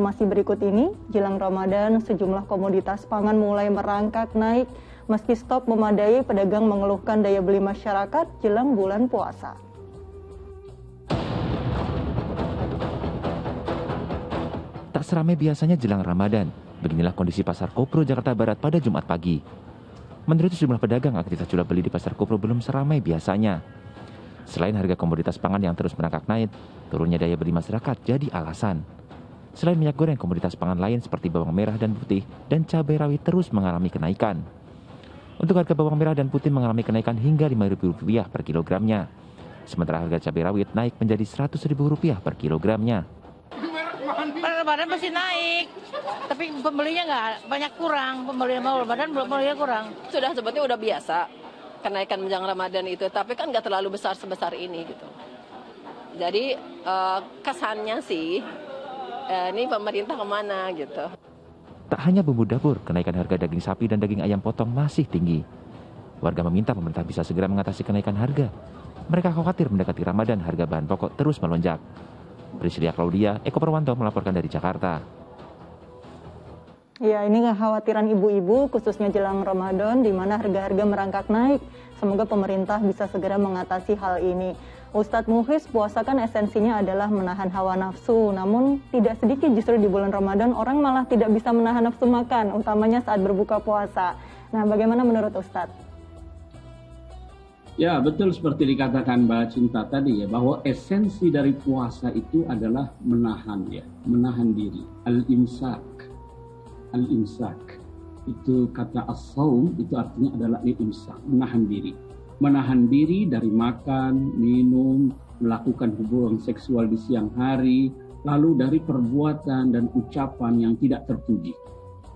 informasi berikut ini, jelang Ramadan, sejumlah komoditas pangan mulai merangkak naik. Meski stok memadai, pedagang mengeluhkan daya beli masyarakat jelang bulan puasa. Tak seramai biasanya jelang Ramadan, beginilah kondisi Pasar Kopro Jakarta Barat pada Jumat pagi. Menurut sejumlah pedagang, aktivitas jual beli di Pasar Kopro belum seramai biasanya. Selain harga komoditas pangan yang terus merangkak naik, turunnya daya beli masyarakat jadi alasan. Selain minyak goreng, komoditas pangan lain seperti bawang merah dan putih dan cabai rawit terus mengalami kenaikan. Untuk harga bawang merah dan putih mengalami kenaikan hingga Rp5.000 per kilogramnya. Sementara harga cabai rawit naik menjadi Rp100.000 per kilogramnya. Badan pasti naik, tapi pembelinya nggak banyak, kurang. Pembelinya kurang. Sudah sebetulnya udah biasa kenaikan menjelang Ramadan itu, tapi kan nggak terlalu besar sebesar ini gitu. Jadi kesannya sih ini pemerintah kemana gitu. Tak hanya bumbu dapur, kenaikan harga daging sapi dan daging ayam potong masih tinggi. Warga meminta pemerintah bisa segera mengatasi kenaikan harga. Mereka khawatir mendekati Ramadan harga bahan pokok terus melonjak. Priscilia Claudia, Eko Perwanto melaporkan dari Jakarta. Ya, ini kekhawatiran ibu-ibu khususnya jelang Ramadan di mana harga-harga merangkak naik. Semoga pemerintah bisa segera mengatasi hal ini. Ustadz Mukhlis, puasa kan esensinya adalah menahan hawa nafsu. Namun tidak sedikit justru di bulan Ramadan orang malah tidak bisa menahan nafsu makan, utamanya saat berbuka puasa. Nah, bagaimana menurut Ustadz? Ya, betul seperti dikatakan Mbak Cinta tadi ya, bahwa esensi dari puasa itu adalah menahan diri. Al-imsak. Itu kata as-saum itu artinya adalah al-imsak, menahan diri. Menahan diri dari makan, minum, melakukan hubungan seksual di siang hari, lalu dari perbuatan dan ucapan yang tidak terpuji.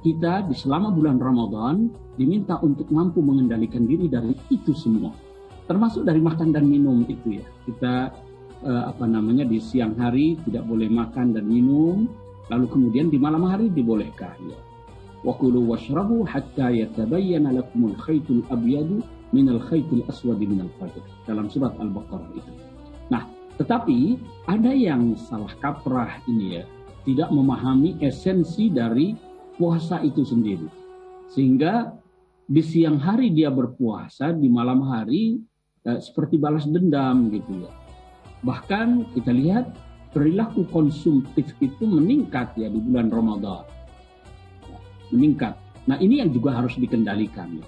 Kita di selama bulan Ramadan diminta untuk mampu mengendalikan diri dari itu semua. Termasuk dari makan dan minum itu ya. Kita di siang hari tidak boleh makan dan minum, lalu kemudian di malam hari dibolehkan ya. Wa kulu washrabu hatta yatabayyana lakumul khaytul abyadu minal khaytil aswadi minal fajr. Dalam surat Al-Baqarah itu. Nah, tetapi ada yang salah kaprah ini ya, tidak memahami esensi dari puasa itu sendiri. Sehingga di siang hari dia berpuasa, di malam hari seperti balas dendam gitu ya. Bahkan kita lihat perilaku konsumtif itu meningkat ya di bulan Ramadan. Meningkat. Nah, ini yang juga harus dikendalikan ya.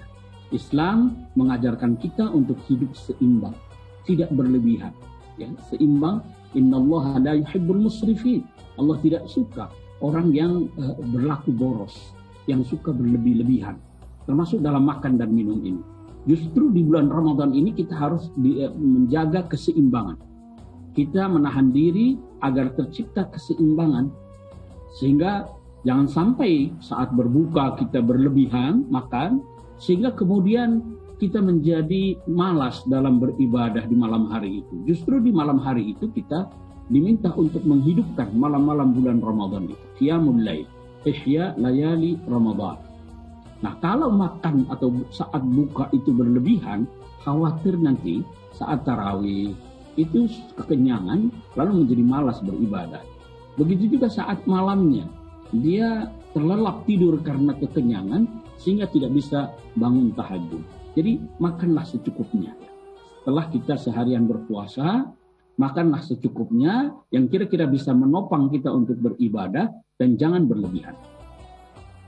Islam mengajarkan kita untuk hidup seimbang, tidak berlebihan ya, seimbang. Innallaha la yuhibbul musrifin. Allah tidak suka orang yang berlaku boros, yang suka berlebih-lebihan, termasuk dalam makan dan minum ini. Justru di bulan Ramadan ini kita harus menjaga keseimbangan. Kita menahan diri agar tercipta keseimbangan. Sehingga jangan sampai saat berbuka kita berlebihan makan, sehingga kemudian kita menjadi malas dalam beribadah di malam hari itu. Justru di malam hari itu kita diminta untuk menghidupkan malam-malam bulan Ramadan itu. Qiyamul Lail, ihya layali Ramadan. Nah, kalau makan atau saat buka itu berlebihan, khawatir nanti saat tarawih itu kekenyangan, lalu menjadi malas beribadah. Begitu juga saat malamnya, dia terlelap tidur karena kekenyangan, sehingga tidak bisa bangun tahajud. Jadi, makanlah secukupnya. Setelah kita seharian berpuasa, makanlah secukupnya yang kira-kira bisa menopang kita untuk beribadah, dan jangan berlebihan.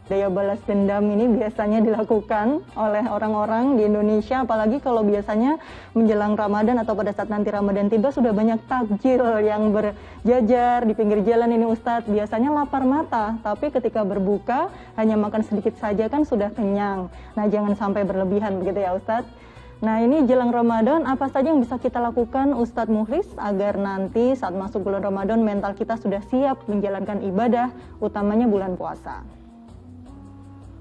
Daya balas dendam ini biasanya dilakukan oleh orang-orang di Indonesia, apalagi kalau biasanya menjelang Ramadan atau pada saat nanti Ramadan tiba sudah banyak takjil yang berjajar di pinggir jalan ini Ustadz. Biasanya lapar mata, tapi ketika berbuka hanya makan sedikit saja kan sudah kenyang. Nah, jangan sampai berlebihan begitu ya Ustadz. Nah, ini jelang Ramadan, apa saja yang bisa kita lakukan Ustadz Mukhlis agar nanti saat masuk bulan Ramadan mental kita sudah siap menjalankan ibadah, utamanya bulan puasa?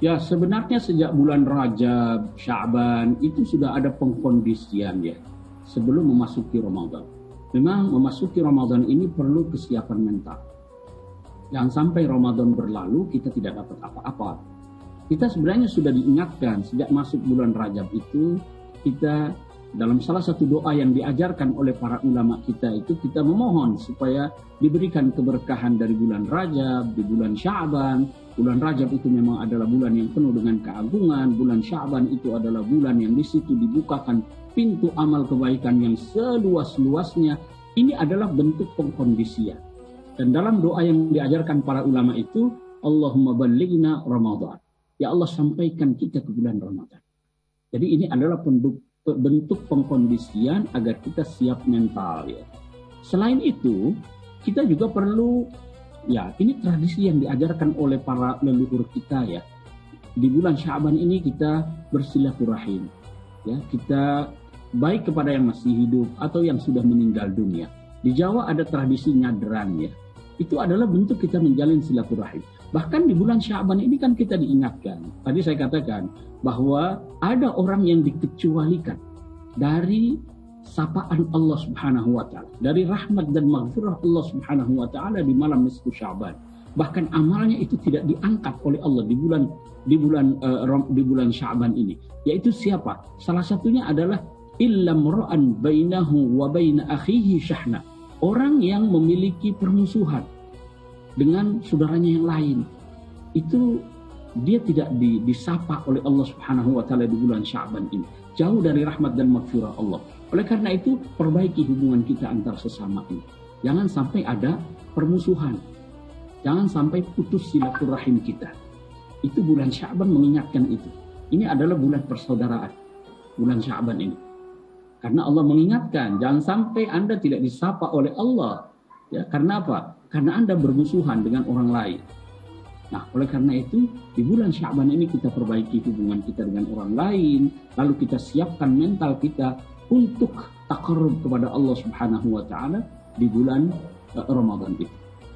Ya, sebenarnya sejak bulan Rajab, Sya'ban itu sudah ada pengkondisian ya sebelum memasuki Ramadan. Memang memasuki Ramadan ini perlu kesiapan mental. Jangan sampai Ramadan berlalu kita tidak dapat apa-apa. Kita sebenarnya sudah diingatkan sejak masuk bulan Rajab itu kita dalam salah satu doa yang diajarkan oleh para ulama kita itu kita memohon supaya diberikan keberkahan dari bulan Rajab, di bulan Sya'ban. Bulan Rajab itu memang adalah bulan yang penuh dengan keagungan, bulan Sya'ban itu adalah bulan yang di situ dibukakan pintu amal kebaikan yang seluas-luasnya. Ini adalah bentuk pengkondisian. Dan dalam doa yang diajarkan para ulama itu, Allahumma ballighna Ramadan. Ya Allah, sampaikan kita ke bulan Ramadan. Jadi ini adalah bentuk pengkondisian agar kita siap mental ya. Selain itu, kita juga perlu ya, ini tradisi yang diajarkan oleh para leluhur kita ya. Di bulan Sya'ban ini kita bersilaturahim. Ya, kita baik kepada yang masih hidup atau yang sudah meninggal dunia. Di Jawa ada tradisi nyadran ya. Itu adalah bentuk kita menjalin silaturahim. Bahkan di bulan Sya'ban ini kan kita diingatkan. Tadi saya katakan bahwa ada orang yang dikecualikan dari sapaan Allah Subhanahu wa taala, dari rahmat dan maghfirah Allah Subhanahu wa taala di malam nisfu Sya'ban. Bahkan amalnya itu tidak diangkat oleh Allah di bulan Sya'ban ini. Yaitu siapa? Salah satunya adalah illam ra'an bainahu wa baina akhihi syahna. Orang yang memiliki permusuhan dengan saudaranya yang lain, itu dia tidak disapa oleh Allah Subhanahu wa taala di bulan Sya'ban ini. Jauh dari rahmat dan maghfirah Allah. Oleh karena itu, perbaiki hubungan kita antar sesama ini. Jangan sampai ada permusuhan. Jangan sampai putus silaturahim kita. Itu bulan Sya'ban mengingatkan itu. Ini adalah bulan persaudaraan. Bulan Sya'ban ini. Karena Allah mengingatkan, jangan sampai Anda tidak disapa oleh Allah. Ya, karena apa? Karena Anda bermusuhan dengan orang lain. Nah, oleh karena itu, di bulan Sya'ban ini kita perbaiki hubungan kita dengan orang lain, lalu kita siapkan mental kita untuk taqarrub kepada Allah Subhanahu wa taala di bulan Ramadan itu.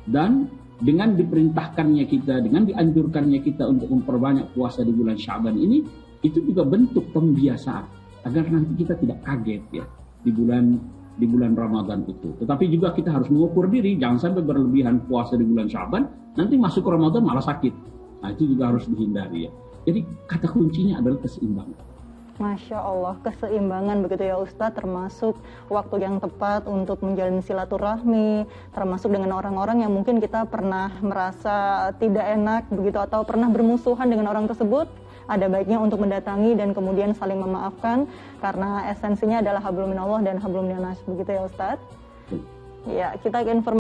Dan dengan diperintahkannya kita, dengan dianjurkannya kita untuk memperbanyak puasa di bulan Sya'ban ini, itu juga bentuk pembiasaan agar nanti kita tidak kaget ya di bulan Ramadan itu. Tetapi juga kita harus mengukur diri, jangan sampai berlebihan puasa di bulan Sya'ban, nanti masuk ke Ramadan malah sakit. Nah, itu juga harus dihindari ya. Jadi kata kuncinya adalah keseimbangan. Masya Allah, keseimbangan begitu ya Ustadz, termasuk waktu yang tepat untuk menjalin silaturahmi, termasuk dengan orang-orang yang mungkin kita pernah merasa tidak enak begitu atau pernah bermusuhan dengan orang tersebut. Ada baiknya untuk mendatangi dan kemudian saling memaafkan, karena esensinya adalah hablum minallah dan hablum minannas, begitu ya Ustadz? Ya, kita ke informasi